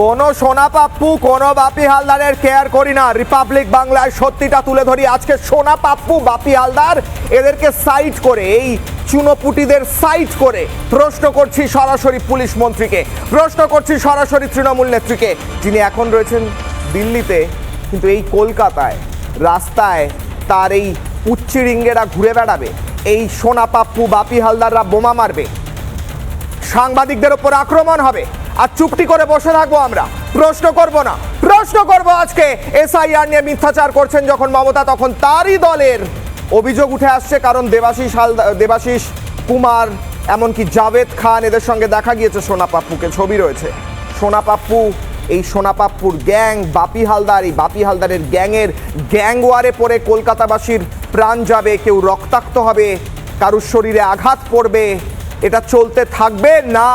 কোনো সোনা পাপ্পু কোনো বাপি হালদারের কেয়ার করি না। রিপাবলিক বাংলায় সত্যিটা তুলে ধরি। আজকে সোনা পাপ্পু বাপি হালদার এদেরকে সাইড করে, এই চুনোপুটিদের সাইড করে প্রশ্ন করছি সরাসরি পুলিশ মন্ত্রীকে, প্রশ্ন করছি সরাসরি তৃণমূল নেত্রীকে, যিনি এখন রয়েছেন দিল্লিতে, কিন্তু এই কলকাতায় রাস্তায় তার এই উচ্চিরিঙ্গেরা ঘুরে বেড়াবে। এই সোনা পাপ্পু বাপি হালদাররা বোমা মারবে, সাংবাদিকদের ওপর আক্রমণ হবে, আর চুপটি করে বসে থাকবো আমরা? প্রশ্ন করব না, প্রশ্ন করব আজকে। এসআইআর নিয়ে মিথ্যাচার করছেন যখন মমতা, তখন তারই দলের অভিযোগ উঠে আসছে। কারণ দেবাশিস কুমার, এমনকি জাভেদ খান, এদের সঙ্গে দেখা গিয়েছে সোনা পাপ্পুকে, ছবি রয়েছে। সোনা পাপ্পু, এই সোনা পাপ্পুর গ্যাং বাপি হালদার, এই বাপি হালদারের গ্যাংয়ের গ্যাং ওয়ারে পড়ে কলকাতাবাসীর প্রাণ যাবে, কেউ রক্তাক্ত হবে, কারুর শরীরে আঘাত পড়বে। এটা চলতে থাকবে না,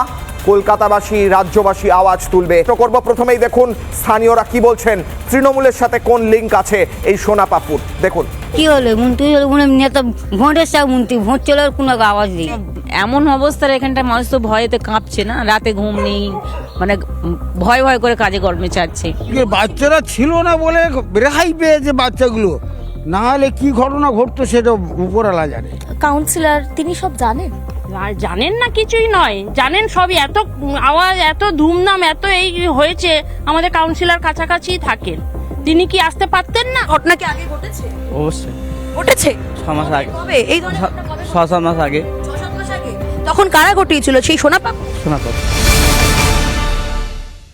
কলকাতাবাসী রাজ্যবাসী আওয়াজ তুলবে। তো করবো প্রথমেই দেখুন স্থানীয়রা কি বলছেন, তৃণমূলের সাথে কোন লিঙ্ক আছে এই সোনা পাপ্পুর, দেখুন। কি হলো মন্ত্রী নেতা ভোটের সব মন্ত্রী ভোট চলার কোনো আওয়াজ নেই। এমন অবস্থার এখানটা মানুষ তো ভয়েতে কাঁপছে না, রাতে ঘুম নেই, মানে ভয় ভয় করে কাজে কর্মে চাচ্ছে। বাচ্চারা ছিল না বলে রেহাই পেয়েছে বাচ্চাগুলো, না হলে কি ঘটনা ঘটতো সেটা উপরওয়ালা জানে। কাউন্সিলর তিনি সব জানেন? আর জানেন না কিছুই নয়, জানেন সবই। এত আওয়াজ, এত ধুমধাম, এত এই হয়েছে, আমাদের কাউন্সিলর কাছাকাছি থাকেন, তিনি কি আসতে পারতেন না? ঘটনা কি আগে ঘটেছে? অবশ্যই ঘটেছে 6 মাস আগে, কবে? এই ধরনের ঘটনা কবে? 6-7 মাস আগে 6-7 মাস আগে। তখন কারা ঘটিয়েছিল? সেই সোনা পাপ্পু? শোনা কথা।